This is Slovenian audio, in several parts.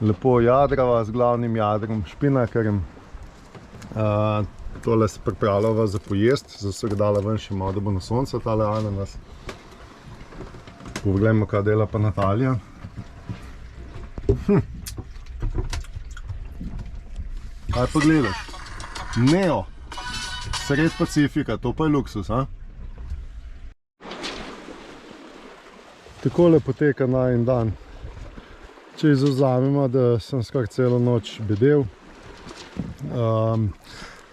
lepo jadrava z glavnim jadrom špinakerjem. Tole se pripravljava za pojest, zdaj se ga dala ven še malo, da bo na sonce tale ananas. Poglejmo, kaj dela pa Natalija. Kaj pa gledaš? Neo! Sred Pacifika, to pa je luksus, a? Takole poteka najin dan. Če izvzamemo, da sem skar celo noč bedel.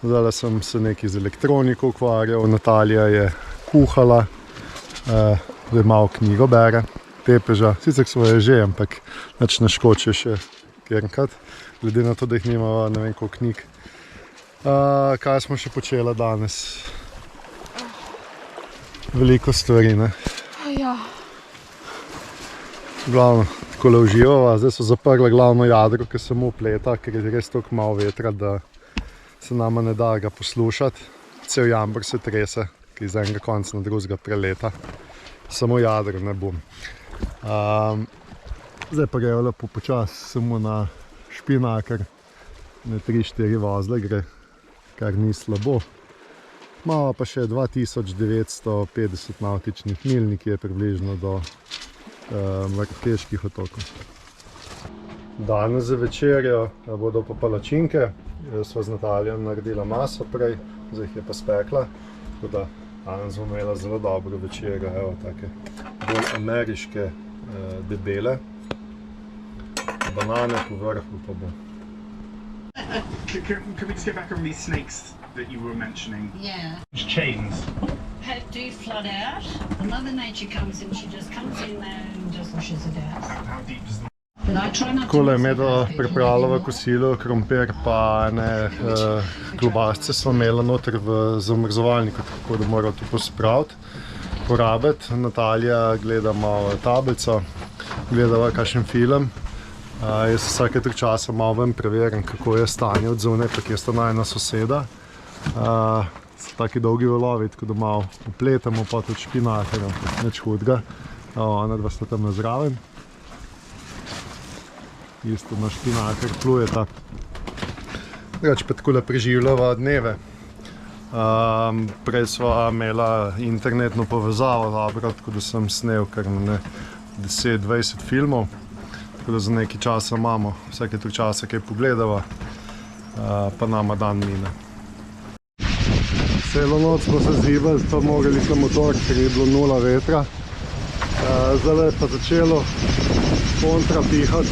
Zdaj sem se nekaj z elektroniko ukvarjal, Natalija je kuhala, zdaj malo knjigo bere, tepeža. Sicer smo je že, ampak nič ne škoče še kjerkrat, glede na to, da jih nimava ne vem koliko knjig. Kaj smo še počela danes? Veliko stvari, ne? Ja. Glavno, takole uživava. Zdaj so zaprla glavno jadro, ki se mu upleta, ker je res toliko malo vetra, da se nama ne da ga poslušati. Cel jambor se trese, ki iz enega konca na drugega preleta. Samo jadro ne bom. Zdaj pa grejo lepo počas samo na špinaker. Na 3-4 vozle gre, kar ni slabo. Malo pa še 2950 navtičnih milj, nekje približno do Marakeških otokov. Danes za večerjo bodo pa palačinke. Sva z Natalijo naredila maso prej, zdaj jih je pa spekla. Tako da danes bomo imela zelo dobro večerjo, evo take bolj ameriške debele. Banane po vrhu pa bo. Can we just get back on these snakes that you were mentioning? Yeah. Chains. Do flood out. Mother Nature comes in, she just comes in there and just washes it out. How deep does the... Takole je Medo pripravljala kosilo, krompir pa ene klobasce smo imela noter v zamrzovalniku, tako da moram to pospraviti, porabiti. Natalija gleda malo tablico, gledava kakšen film. Jaz vsake 3 časa malo ven preverim, kako je stanje od zunaj, pa kje sta najina soseda. So taki dolgi valovi, tako da malo upletamo pa tudi špinakerjem, nič hudega. Ona dva sta tam zraven. Isto na špinaker plujeta. Drugače pa takole preživljava dneve. Prej sva imela internetno povezavo, dobro, tako da sem snel kar 10-20 filmov. Tako da za nekaj časa imamo, vsake 3 časa kaj pogledava, pa nama dan mine. Celo noč smo se zibali, pa mogli smo motor, ker je bilo 0 vetra. Zdaj je pa začelo kontra pihati.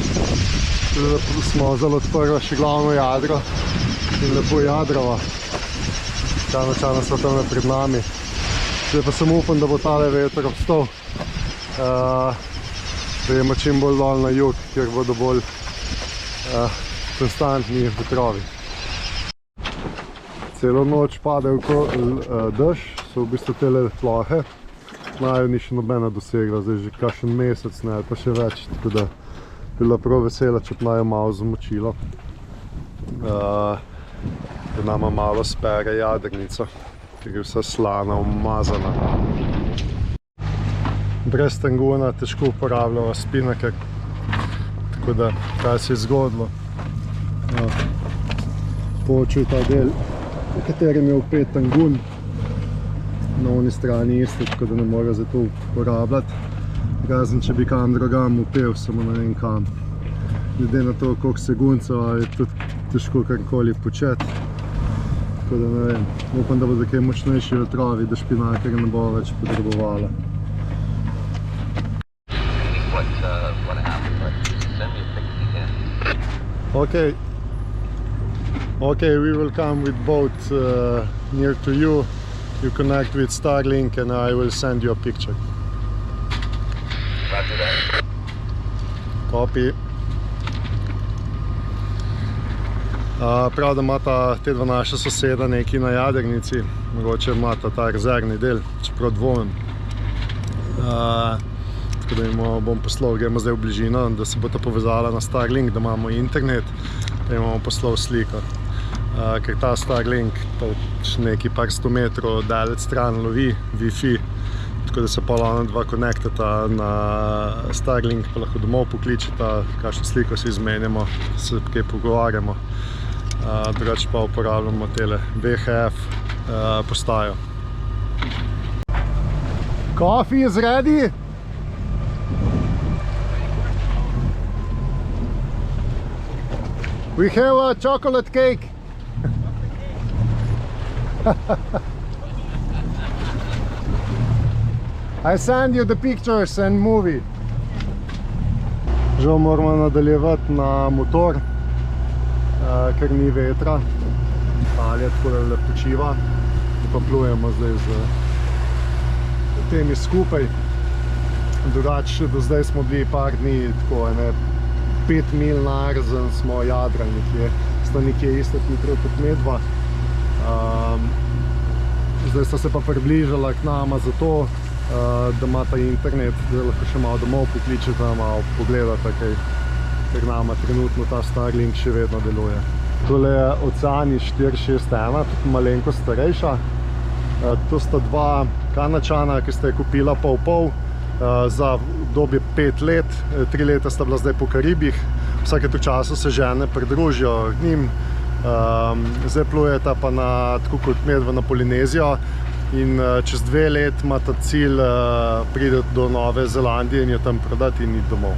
Smo zelo odprli še glavno jadro in lepo jadrava. Čana sta tam pred nami. Zdaj pa sem upam, da bo tale veter obstal. Gremo čim bolj dol na jug, kjer bodo bolj konstantni vetrovi. Celo noč pade dež, so v bistvu tele plohe. Naju ni še nobena dosegla, zdaj že kakšen mesec, ne, pa še več, tako da bila prav vesela, če bi naju malo zamočilo. Da nama malo spere jadrnico, ker je vsa slana, umazana. Brez tanguna težko uporabljava spinaker, tako da kaj se je zgodilo. Počuj ta del, v katerem je upet tangun, na oni strani isto, tako da ne mora za to uporabljati. Razen, če bi kam drugam upel, samo ne vem kam. Glede na to, koliko se guncava, je tudi težko karkoli početi. Tako da ne vem, upam, da bodo kaj močnejši vetrovi, da špinakerja ne bo več potrebovala. Okay, we will come with boat near to you. You connect with Starlink and I will send you a picture. Copy. Prav, da imata te dva naša soseda nekaj na jadrnici, mogoče imata ta rezervni del, čeprav dvomim. Tako da jim bom poslal, gremo zdaj v bližino, da se bo ta povezala na Starlink, da imamo internet, da jim bomo poslal sliko. Ker ta Starlink pač nekaj par 100 metrov daleč stran lovi Wi-Fi, tako da se pa ona dva konektata na Starlink, pa lahko domov pokličeta, kakšno sliko si izmenjamo, se kaj pogovarjamo. Drugače pa uporabljamo tele VHF postajo. Coffee is ready? We have a chocolate cake. I send you the pictures and movie. Žal moramo nadaljevati na motor, ker ni vetra. Italija tako le počiva. Pa plujemo zdaj z temi skupaj. Drugače, do zdaj smo bili par dni tako, 5 mil narzen smo jadrali nekje. Sta nekje iste hitre kot medva. Zdaj sta se pa približala k nama zato, da imata internet, da lahko še malo domov pokličeta, malo pogledata, ker nama trenutno ta Starlink še vedno deluje. Tole je Oceani 461, tudi malenko starejša. To sta dva Kanačana, ki sta je kupila pol za obdobje 5 let. 3 leta sta bila zdaj po Karibih. Vsake to času se žene pridružijo k njim. Zdaj plujeta pa tako kot medva na Polinezijo in čez 2 let ima ta cilj priti do Nove Zelandije in jo tam prodati in iti domov.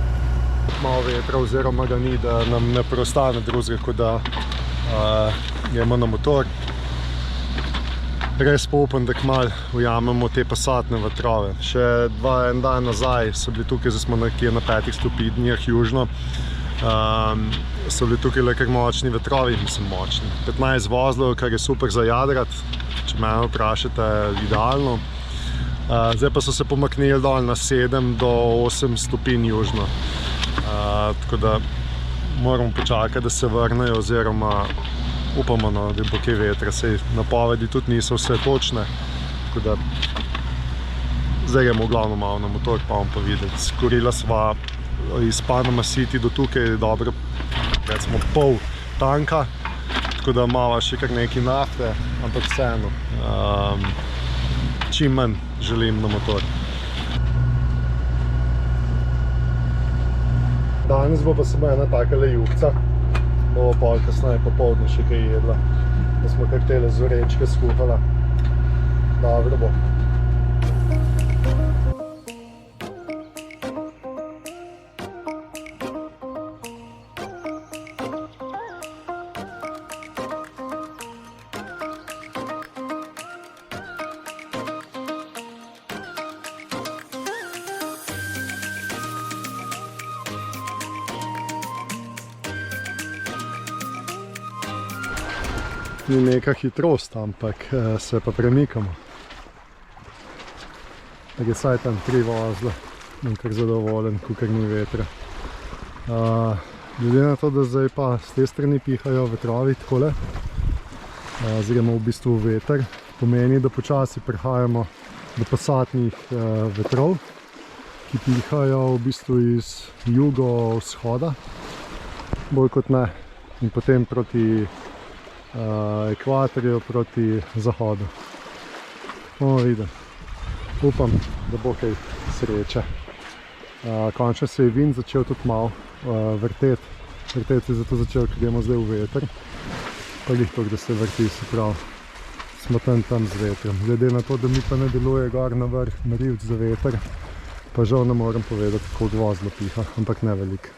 Malo vetra oziroma ga ni, da nam ne preostane drugega, kot da gremo na motor. Res pa upam, da kmalu ujamemo te pasatne vetrove. Še en dan nazaj so bili tukaj, zdaj smo nekje na 5 stopinjah južno. So bili tukaj le kar močni vetrovi, mislim močni. 15 vozlov, kar je super za jadrati, če me vprašate, idealno. Zdaj pa so se pomaknili dol na 7 do 8 stopinj južno. Tako da moramo počakati, da se vrnejo, oziroma upamo, da bo kaj vetra. Sej napovedi tudi niso vse točne, tako da zdaj gremo v glavno malo na motor, pa bomo pa videti. Skorila sva iz Panama City do tukaj dobro, recimo pol tanka, tako da imava še kar nekaj nafte, ampak vseeno, čim manj želim na motor. Danes bo pa samo ena takale juhca, bomo pol kasneje popoldne še kaj jedla, da smo kar tele zorečke skuhala. Dobro bo. Ni neka hitrost, ampak se pa premikamo. Tako je saj tam 3 vozla, bom kar zadovoljen, kakor ni vetra. Glede na to, da zdaj pa z te strani pihajo vetrovi takole, gremo v bistvu veter, pomeni, da počasi prihajamo do pasatnih vetrov, ki pihajo v bistvu iz jugo-vzhoda, bolj kot ne, in potem proti ekvatorju, proti zahodu. Bomo videli. Upam, da bo kaj sreče. Končno se je vind začel tudi malo vrteti. Vrteti se je zato začel, ker gremo zdaj v veter. Pa glih to, da se vrti, se pravi, smo tam z vetrom. Glede na to, da mi pa ne deluje gor na vrh merilc za veter, pa žal ne morem povedati, koliko vozlo piha, ampak ne veliko.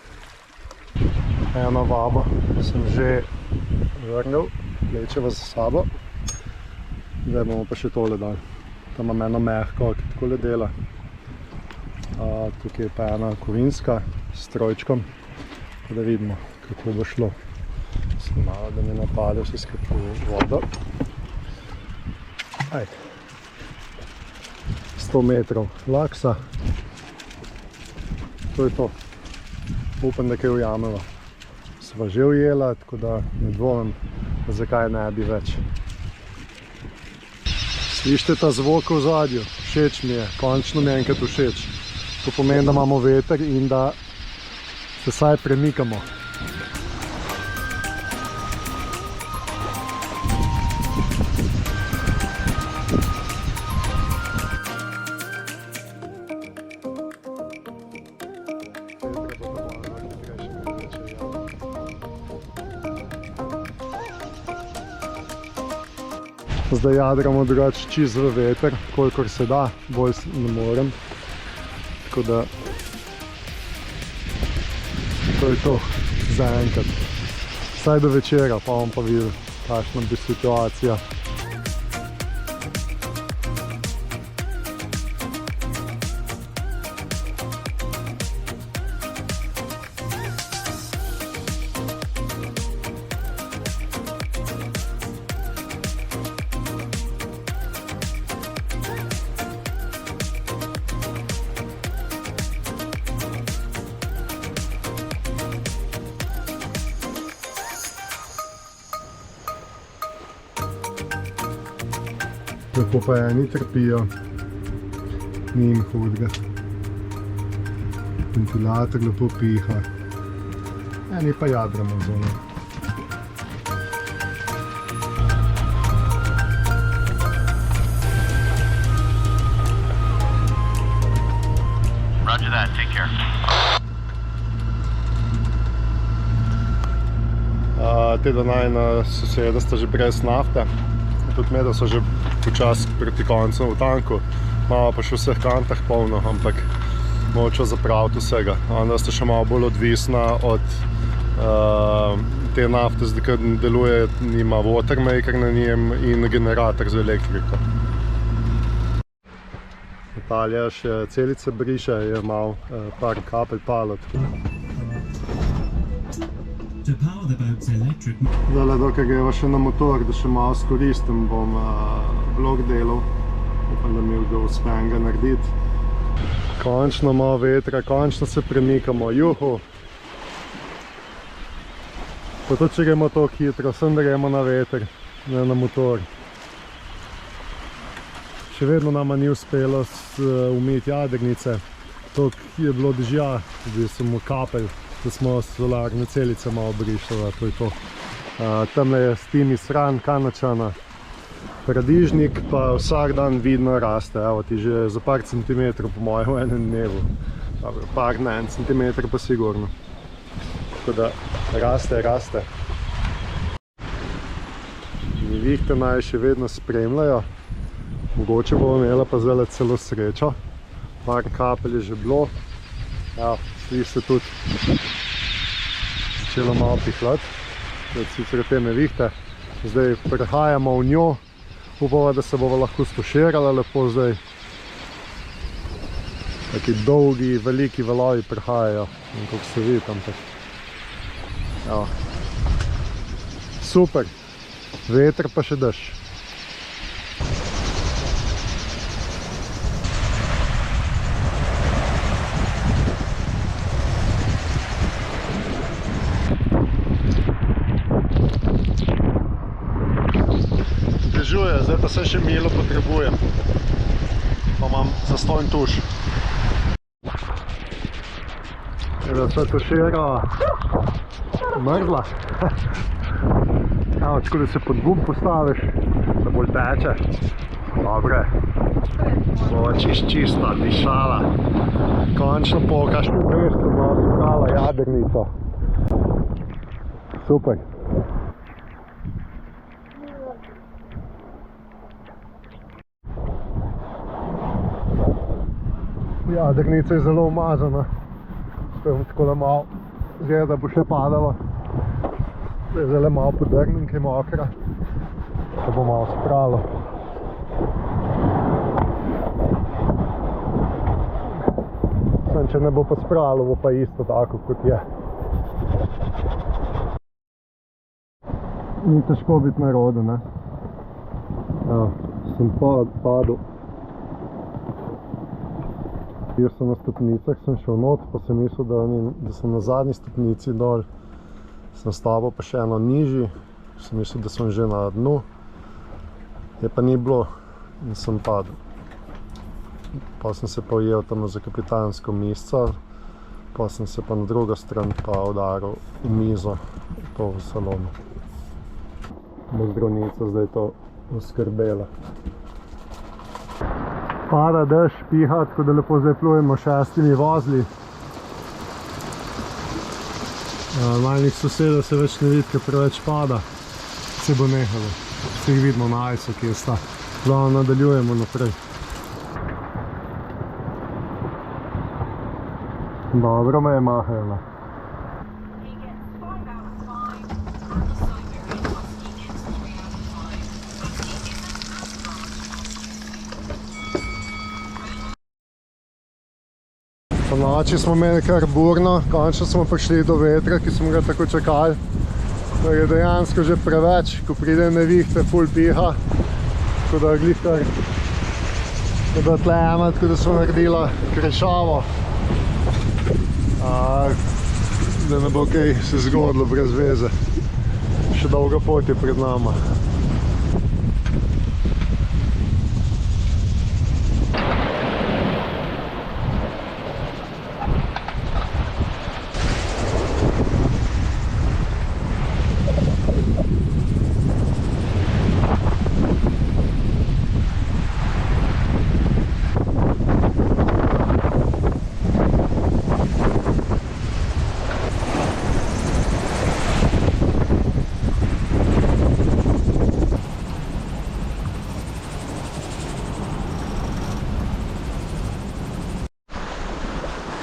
Eno vabo sem že vrnil, vlečeva za sabo. Zdaj bomo pa še tole dali. Tam imam eno mehko, ki takole dela. Tukaj je pa ena kovinska s trojčkom, da vidimo, kako bo šlo. Sem malo, da mi napade vse skupaj v vodo. 100 metrov laksa. To je to. Upam, da kaj ujameva. Sva že ujela, tako da ne dvomim, zakaj ne bi več. Slište ta zvok v zadju? Všeč mi je, končno mi je enkrat všeč. To pomeni, da imamo veter in da se saj premikamo. Zdaj jadramo drugače čist v veter, kolikor se da, bolj ne morem. Tako da to je to za enkrat. Vsaj do večera, pa bom pa videl, kakšna bi situacija. Lepo pa eni trpijo, ni jim hudega. Ventilator lepo piha, eni pa jadramo zunaj. Roger that, take care. Te najina soseda sta že brez nafte. Tudi me, da so že počasi proti koncu v tanku. Malo pa še v vseh kantah polno, ampak moče zapraviti vsega. Onda sta še malo bolj odvisna od te nafte, zdaj kad deluje, nima watermaker na njem in generator za elektriko. Natalija še celice briše, je malo par kapelj palo. Zdaj, dokaj greva še na motor, da še malo skoristim, bom vlog delal. Upam, da mi ga uspem ga narediti. Končno malo vetra, končno se premikamo, juhu! Pa tudi, če gremo tako hitro, sem da gremo na veter, ne na motor. Še vedno nama ni uspelo umiti jadrnice. Toliko je bilo dežja, da sem v kapelj. Da smo solarne celice malo brišali, to je to. Tamle je s timi stran Kanačana paradižnik, pa vsak dan vidno raste. Evo ti že za par centimetrov po mojem v enem dnevu. Dobro, par ne, en centimetr pa sigurno. Tako da raste. Nevihte naj še vedno spremljajo. Mogoče bomo imela pa zdaj celo srečo. Par kapelj je že bilo. Ja, sliši se tudi začelo malo pihlati, sicer te nevihte. Zdaj prehajamo v njo, upava, da se bomo lahko stuširali lepo zdaj. Taki dolgi, veliki valovi prehajajo, kako se vidi tam tak. Ja. Super, veter pa še dež. Zdaj pa se še milo potrebujem, pa imam zastojn tuš. Da se tušira mrzla. Tako da se pod gum postaviš, da bolj teče. Dobre, bova čista, dišala. Končno po kakšnem mestu malo spravila jadrnico. Super. Jadrnica je zelo umazana, tako da malo zgleda, da bo še padalo. Zdaj je zelo malo podrgnem, ki je mokra, da bo malo spralo. Sem, če ne bo pa spralo, bo pa isto tako kot je. Ni težko biti naroden, ne? Ja, sem padel. Jaz sem na stopnicah, sem šel not, pa sem mislil, da sem na zadnji stopnici dol. Sem stavil pa še eno nižji, sem mislil, da sem že na dnu. Je pa ni bilo in sem padel. Pa sem se pa ujel tam za kapitansko misco, pa sem se pa na drugo stran pa udaril v mizo, to v salonu. Bo zdravnica zdaj to oskrbela. Pada dež, piha, tako da lepo zdaj plujemo 6 vozli. Malih sosedov se več ne vidi, ker preveč pada. Se bo nehalo. Se jih vidimo na ajsu, kje sta. Zdaj nadaljujemo naprej. Dobro me je mahajala. Po noči smo imeli kar burno, končno smo prišli do vetra, ki smo ga tako čakali. To je dejansko že preveč, ko pride nevihte, ful piha. Tako da glih kar tlema, tako da smo naredila krešavo. Da ne bo kaj se zgodilo brez veze. Še dolga pot je pred nama.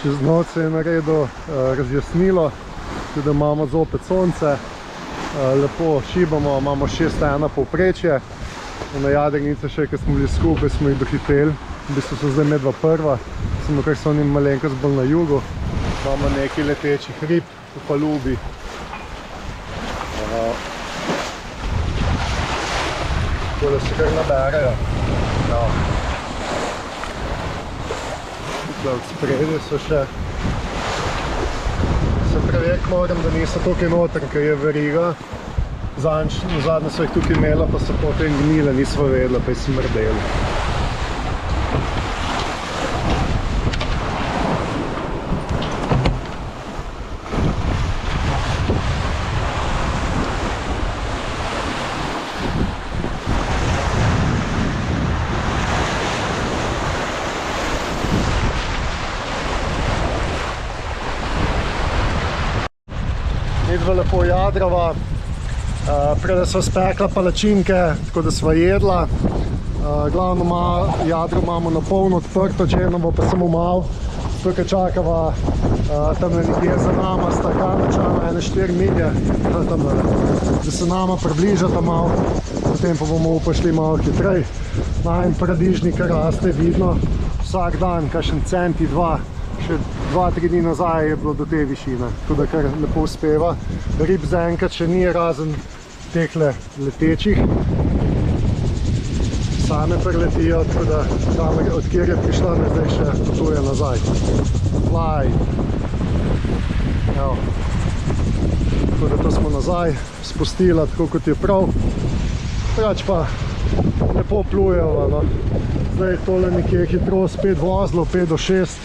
Čez noč se je naredilo razjasnilo, tudi imamo zopet sonce, lepo šibamo, imamo 6:1 povprečje. Na jadrnice še, ki smo bili skupaj, smo jih dohiteli. V bistvu so zdaj medva prva, samo kar so oni malenkost bolj na jugu. Imamo nekaj letečih rib v palubi. Tako da se kar naberajo. Od spredi so še. Se preveriti moram, da niso tukaj noter, ker je veriga. Zadnje so jih tukaj imela, pa so potem gnile, nismo vedela, pa je smrdeli. Midva lepo jadrava, prede sva spekla palačinke, tako da sva jedla. Glavno jadro imamo na polno odprto, dženovo pa samo malo. Tukaj čakava tam nekje za nama, sta Kanačana, 4 milje, da se nama približata malo, potem pa bomo šli malo hitrej. Najn paradižnik raste vidno vsak dan, kakšen centi, dva. Še 2-3 dni nazaj je bilo do te višine, tako da kar lepo uspeva. Rib zaenkrat še ni, razen tehle letečih. Same preletijo, tako da tam, od kjer je prišla, ne zdaj še potuje nazaj. Fly. Evo. Tako da to smo nazaj spustila, tako kot je prav. Drugače pa lepo plujejo, no. Zdaj je tole nekje hitrost 5 vozlov, 5 do 6.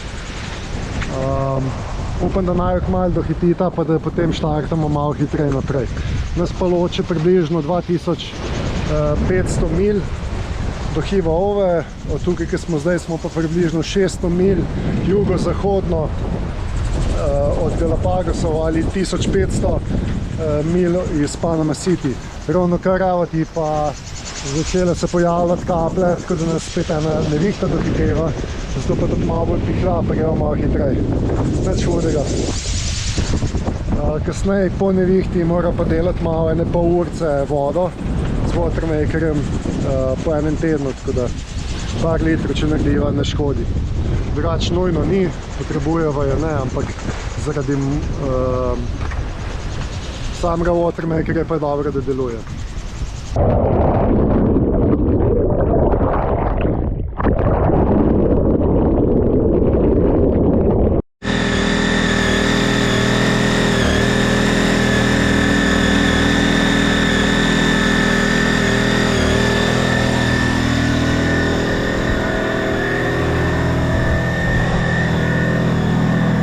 Upam, da naj kmalu dohitita, pa da potem štartamo malo hitreje naprej. Nas pa loči približno 2500 milj do Hiva Ove, od tukaj, ki smo zdaj, smo pa približno 600 milj jugozahodno od Galapagosov ali 1500 milj iz Panama City. Ravno kar ti pa začele se pojavljati kaple, tako da nas spet ena nevihta dohiteva. Zato pa tudi malo bolj pihla, pa gremo malo hitrej. Nič hudega. Kasneje po nevihti mora pa delati malo ene pol urce vodo z watermakerjem po enem tednu, tako da par litrov, če narediva, ne škodi. Drugače nujno ni, potrebujeva jo ne, ampak zaradi samega watermakerja pa je dobro, da deluje.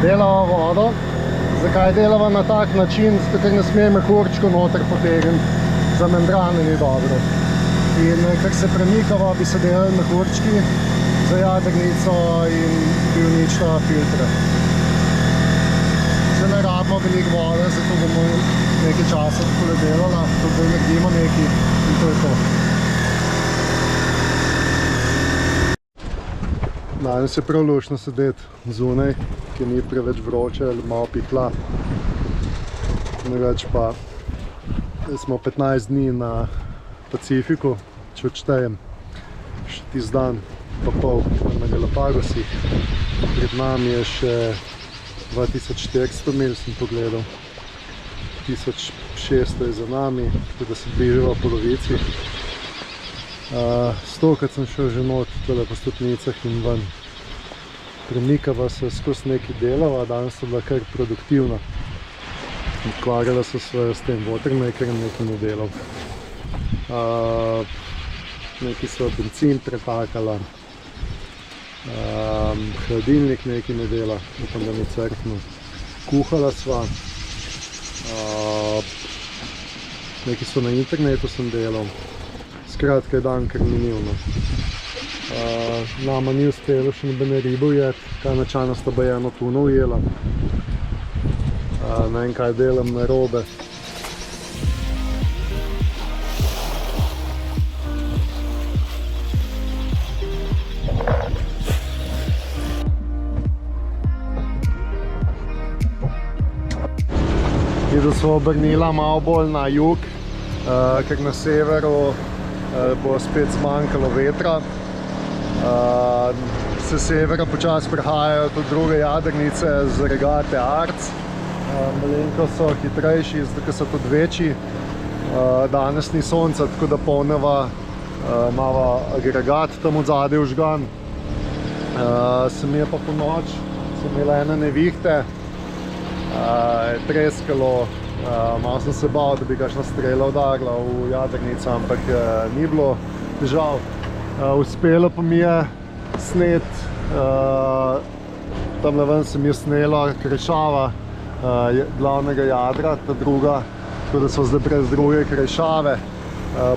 Delava vodo. Zakaj delava na tak način? Zato, ker ne sme mehurčko noter potegniti, za membrane ni dobro. In ker se premikava, bi se delali mehurčki za jadrnico in bi uničila filtre. Se ne rabimo veliko vode, zato bomo nekaj časa tako delala, tako da naredimo nekaj in to je to. Danes je prav luštno sedeti zunaj, ki ni preveč vroče ali malo pihla. Največ pa smo 15 dni na Pacifiku, če odštejem še tisti dan pa pol na Galapagosih. Pred nami je še 2400 mil, sem pogledal. 1600 je za nami, tako da se bližava polovici. Stokrat sem šel že not tole po stopnicah in ven. Premikava se skozi nekaj delava, danes so bila kar produktivna. Ukvarjala so se s tem watermakerjem, nekaj ne delal. Nekaj so bencin pretakala. Hladilnik nekaj ne dela, upam, da ni crknil. Kuhala sva. Nekaj so na internetu sem delal. Skratka je dan kar minil. Nama ni uspelo še nobene ribe ujeti, kaj načalno sta baje eno tuno ujela. Ne vem, kaj delam narobe. Videl smo obrnila malo bolj na jug, ker na severu bo spet zmanjkalo vetra. Se severa počasi prihajajo tudi druge jadrnice z regate Arc. Malenko so hitrejši, zato ker so tudi večji. Danes ni sonca, tako da polneva malo agregat tam od zadaj vžgan. Se mi je pa po noč, sem imela ene nevihte. Je treskalo, malo sem se bal, da bi kakšna strela udarila v jadrnico, ampak ni bilo težav. Uspelo pa mi je snet, tamle ven se mi je snelo krešava glavnega jadra, ta druga, tako da so zdaj brez druge krešave.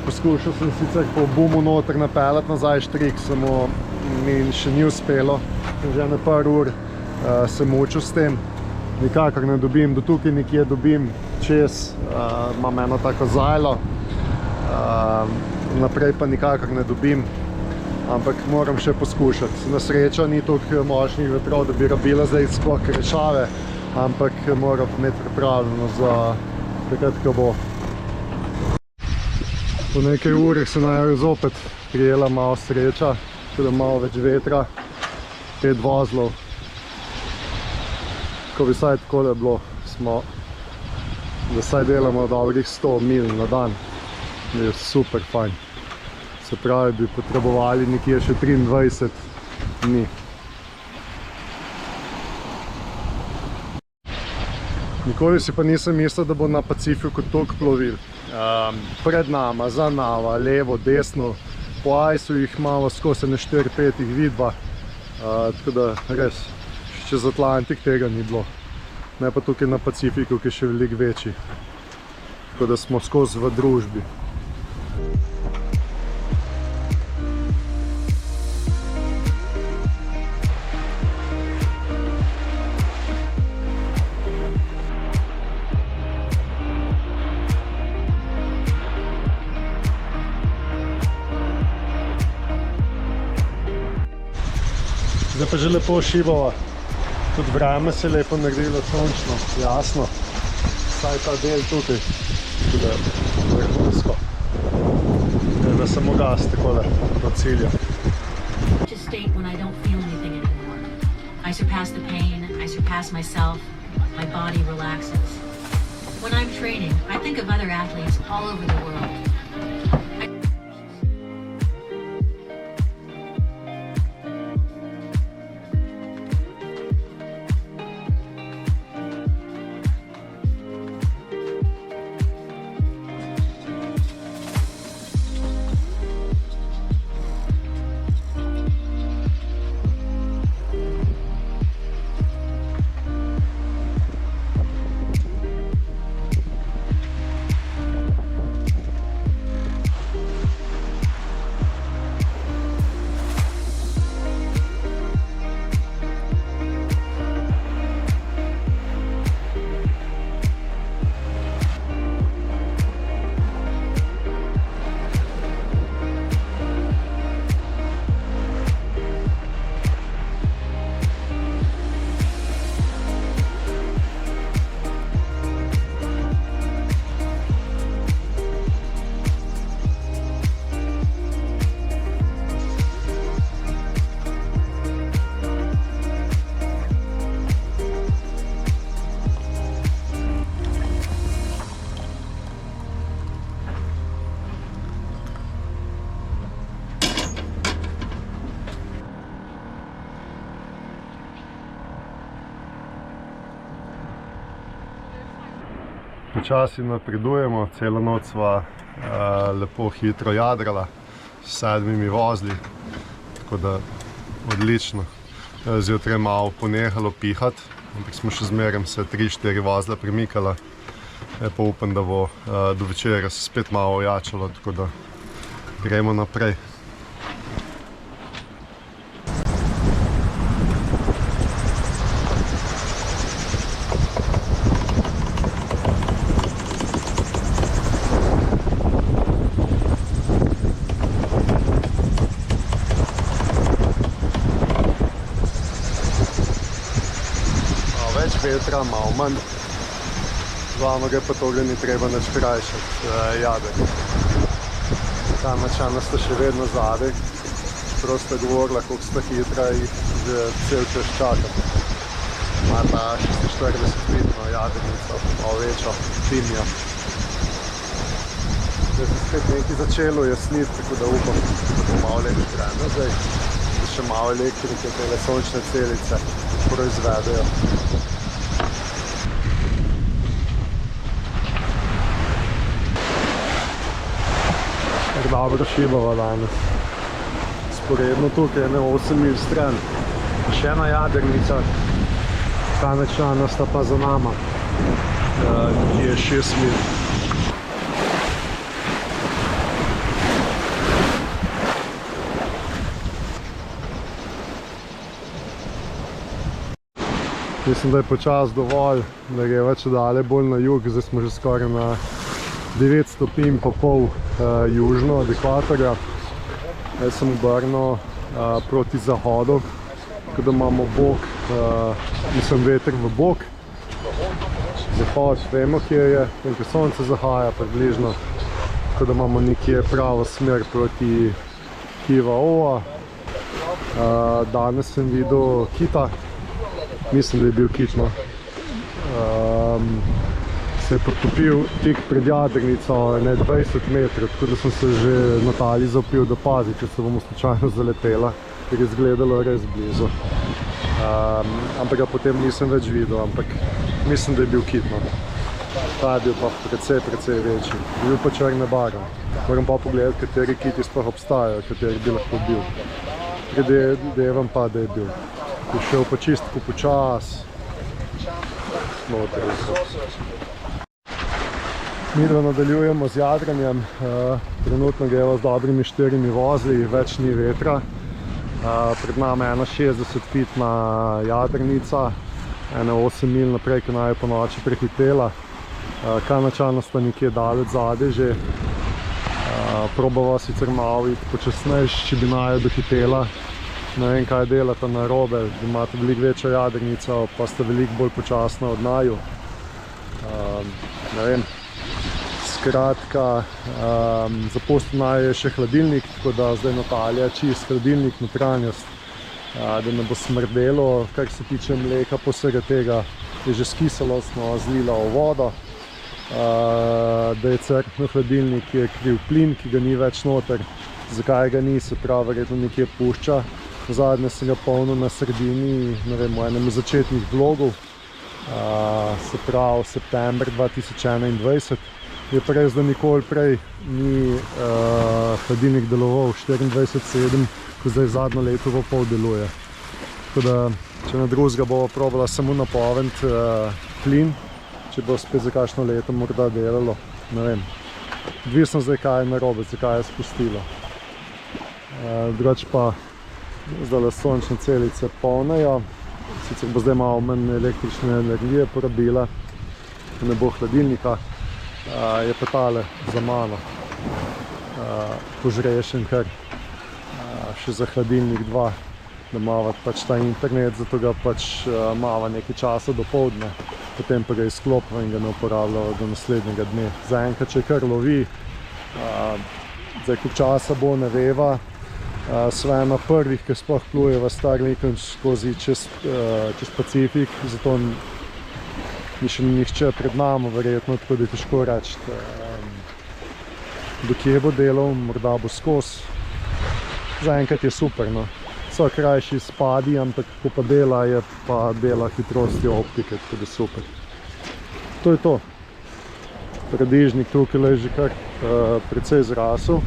Poskušal sem sicer po bumu noter napeljati nazaj štrik, samo mi še ni uspelo. Že na par ur se mučil s tem. Nikakor ne dobim, do tukaj nekje dobim čez, imam eno tako zajlo, naprej pa nikakor ne dobim, ampak moram še poskušati. Na srečo ni toliko močnih vetrov, da bi rabila zdaj sploh krešave, ampak moram imeti pripravljeno za takrat, ko bo. Po nekaj urih se naj zopet prijela malo sreča, tudi malo več vetra, 5 vozlov. Ko bi saj takole bilo, da saj delamo dolgih 100 mil na dan. Je super fajn. Se pravi, bi potrebovali nekje še 23 dni. Nikoli si pa nisem mislil, da bo na Pacifiku toliko plovil. Pred nama, za nama, levo, desno, po ajsu jih imamo skozi 4-5 jih vidva. Tako da res, čez Atlantik tega ni bilo. Ne pa tukaj na Pacifiku, ki je še veliko večji. Tako da smo skozi v družbi. Zdaj pa že lepo šibava. Tudi vreme se je lepo naredilo, sončno, jasno. Vsaj ta del tukaj, tudi vrhunsko. Da samo gas takole do cilja. State when I don't feel anything anymore. I surpass the pain, I surpass myself, my body relaxes. When I'm training, I think of other athletes all over the world. Počasi napredujemo, celo noč sva lepo hitro jadrala s 7 vozli, tako da odlično. Zjutraj je malo ponehalo pihati, ampak smo še zmeraj se 3-4 vozla premikala. Pa upam, da bo do večera se spet malo ojačalo, tako da gremo naprej. Več vetra, malo manj. Glavno ga pa toga ni treba nič krajšati, jader. Ta načana sta še vedno zadaj. Čeprav sta govorila, koliko sta hitra, jih že cel čas čakam. Ima ta 46-bitno jadernico, malo večjo, timjo. Zdaj se spet nekaj začelo jasniti, tako da upam, da bo malo lepši vreme zdaj. Da še malo elektrike, tele sončne celice proizvedejo. Dobro šibava danes. Sporedno tukaj je 8 mil stran. Še ena jadernica, ta načana sta pa za nama, ki je 6 mil. Mislim, da je počas dovolj, da greva čedalje bolj na jug, zdaj smo že skoraj na 9 stopinj pa pol južno od ekvatorja. Jaz sem obrnil proti zahodu, tako da imamo bok, mislim veter v bok. Zahod, vemo kje je, ko sonce zahaja približno, tako da imamo nekje pravo smer proti Kivaova. Danes sem videl kita, mislim, da je bil kit, no. Se je potopil tik pred jadrnico, ne 20 metrov, tako da sem se že Natali zapil, da pazi, če se bomo slučajno zaletela, ker je izgledalo res blizu. Ampak ga potem nisem več videl, ampak mislim, da je bil kit, no. Ta je bil pa precej večji. Je bil pa črne barve. Moram pa pogledati, kateri kiti sploh obstajajo, kateri bi lahko bil. Predevam pa, da je bil. Je šel pa čistko počas. Noter so. Midva nadaljujemo z jadranjem, trenutno greva z dobrimi 4 vozli, več ni vetra. Pred nami je ena 60-bitna jadrnica, ena 8 mil naprej, ki naj je po noči prehitela. Kanačana sta nekje daleč zadaj že. Probava sicer malo iti počasnejš, če bi naj dohitela. Ne vem, kaj delata narobe, da imate veliko večjo jadrnico, pa sta veliko bolj počasna od naju. Ne vem. Skratka, zaposlen naj je še hladilnik, tako da zdaj Natalija čist hladilnik, notranjost, da ne bo smrdelo. Kar se tiče mleka, po vsega tega je že skisalo, smo zlila v vodo. Da je crkno hladilnik, je kriv plin, ki ga ni več noter. Zakaj ga ni, se pravi, verjetno nekje pušča. Zadnje sem ga polnil na sredini, ne vem, v enem začetnih vlogov, se pravi september 2021. Je pa res, da nikoli prej ni hladilnik deloval 24/7, ko zdaj zadnjo leto pa pol deluje. Tako da, če na drugega bo probala samo napoved plin, če bo spet za kakšno leto morda delalo, ne vem. Odvisno zdaj, kaj je narobe, zakaj je spustilo. Drugače pa zdaj sončne celice polnejo, sicer bo zdaj malo manj električne energije porabila, ne bo hladilnika. Je pa tale za mano požrešen kar še za hladilnik 2, da imava pač ta internet, zato ga pač imava nekaj časa do poldne, potem pa ga izklopimo in ga ne uporabljamo do naslednjega dne. Zaenkrat, če kar lovi, zdaj koliko časa bo, ne veva. Sva ena prvih, ki sploh plujeva Starlinkom skozi čez Pacifik, zato ni še nihče pred nami, verjetno, tako da je težko reči, do kje bo delal, morda bo skozi. Zaenkrat je super, no. So krajši spadi, ampak ko pa dela, je pa dela hitrosti optike, tako da super. To je to. Paradižnik tukaj je že kar precej zrasel,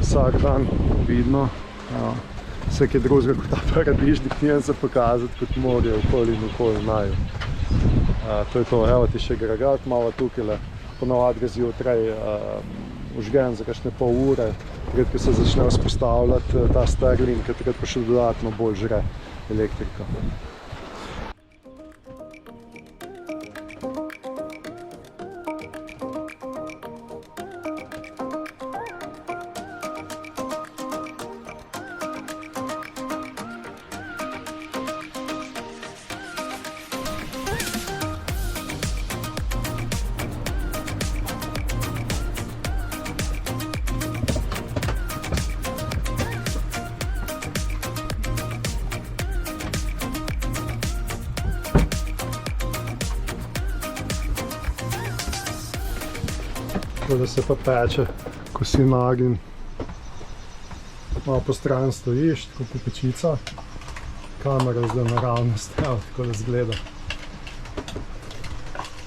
vsak dan vidno. Vse kaj drugega kot ta paradižnik nijem se pokazati, kot morje okoli in okoli naju. To je to, evo ti še gregat, malo tukaj, ponovadi ga zjutraj užgen za kakšne pol ure, takrat, ko se začne vzpostavljati ta Starlink, takrat pa še dodatno bolj žre elektrika. Tako da se pa peče, ko si nag in malo po stran stojiš, tako po pečica. Kamera zdaj naravnost, tako da zgleda.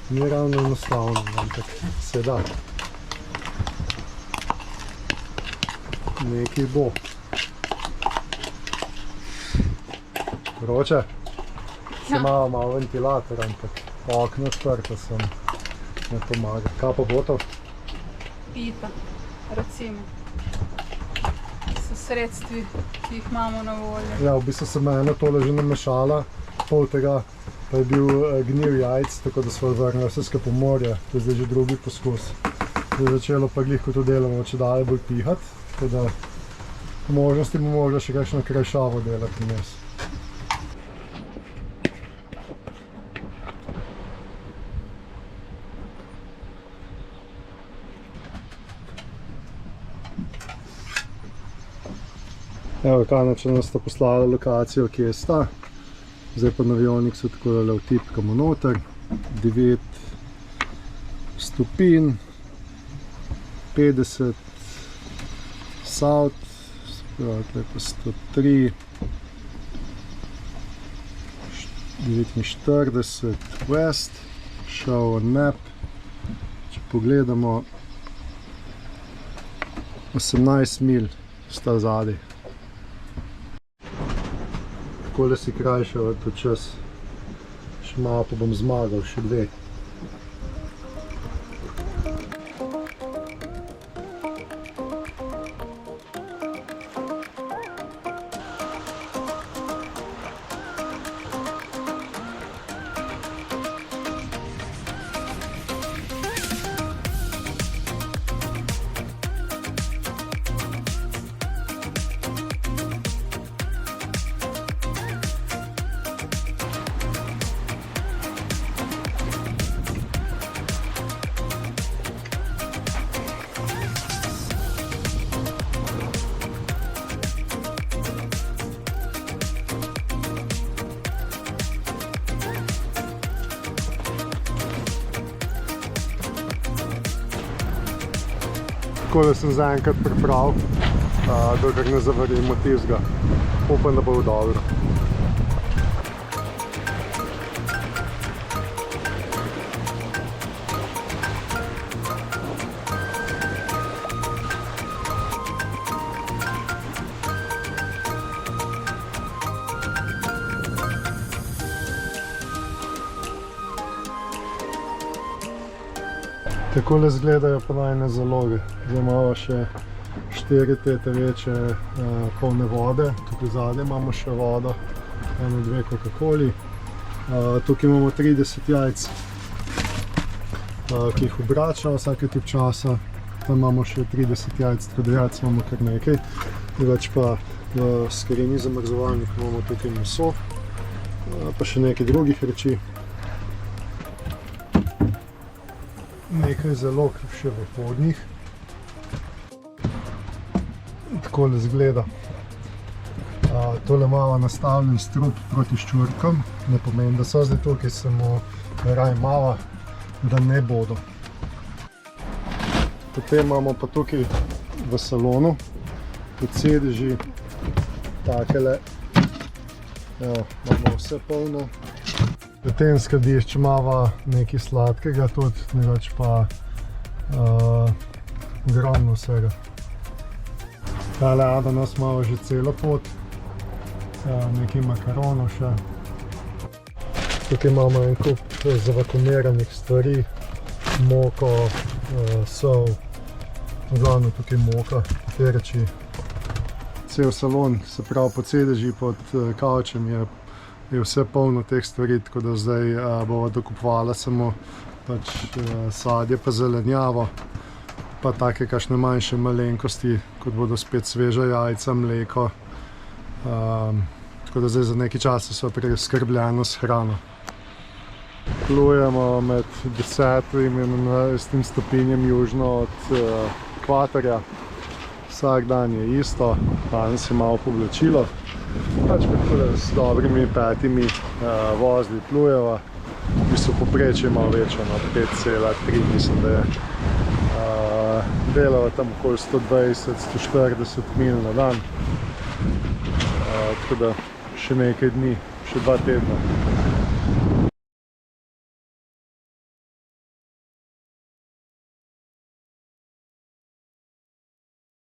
Ni ravno enostavno, ampak se da. Nekaj bo. Vroče? Si malo ventilator, ampak okno odprto sem, ne pomaga. Kaj pa bo to? Pita, recimo, s sredstvi, ki jih imamo na voljo. Ja, v bistvu se mene tole že namešala, pol tega pa je bil gnil jajc, tako da smo vrnili vse skupaj po morje, to je zdaj že drugi poskus. Je začelo pa glih, ko to delamo, če dalje bolj pihati, tako da po možnosti bomo mogli še kakšno krajšavo delati vmes. Evo, Kanačana sta poslala lokacijo, kje sta. Zdaj pa na avioniksu tako da vtipkamo noter. 9 stopinj, 50 south, tukaj pa 103, 49 west, show on map. Če pogledamo, 18 mil sta zadaj. Takole si krajšava to čas, še malo pa bom zmagal, še 2. Takole sem zaenkrat pripravil, dokler ne zavarimo tistega. Upam, da bo dobro. Takole izgledajo pa najne zaloge. Zdaj imamo še 4 te večje polne vode. Tukaj zadnje imamo še vodo, 1-2 Coca-Coli. Tukaj imamo 30 jajc, ki jih obračamo vsake tip časa. Tam imamo še 30 jajc, tako da jajc imamo kar nekaj. Drugače pa v skrini zamrzovalniku imamo tukaj meso, pa še nekaj drugih reči. Nekaj zalog še v podnjih. Takole izgleda. Tole malo nastavljen strup proti ščurkam. Ne pomeni, da so zdaj tukaj, samo raj malo, da ne bodo. Potem imamo pa tukaj v salonu pod sedeži takele. Evo, imamo vse polno. V tem skladišču imamo nekaj sladkega tudi, drugače pa Ogromno vsega. Tale ananas imamo že celo pot, nekaj makaronov še. Tukaj imamo en kup zavakuumiranih stvari, moko, sol, glavno tukaj moka, perči. Cel salon, se pravi pod sedeži, pod kavčem je vse polno teh stvari, tako da zdaj bova dokupovala samo pač sadje pa zelenjavo, pa take kakšne manjše malenkosti, kot bodo spet sveža jajca, mleko. Tako da zdaj za nekaj časa so preskrbljeno s hrano. Plujemo med 10 in 11 stopinjem južno od ekvatorja. Vsak dan je isto, danes je malo povlačilo. Pač tako s dobrimi 5 vozli plujeva. V bistvu poprečje je malo večje, 5,3 mislim, da je. Delava tam okoli 120-140 mil na dan. Tako da še nekaj dni, še 2 tedna.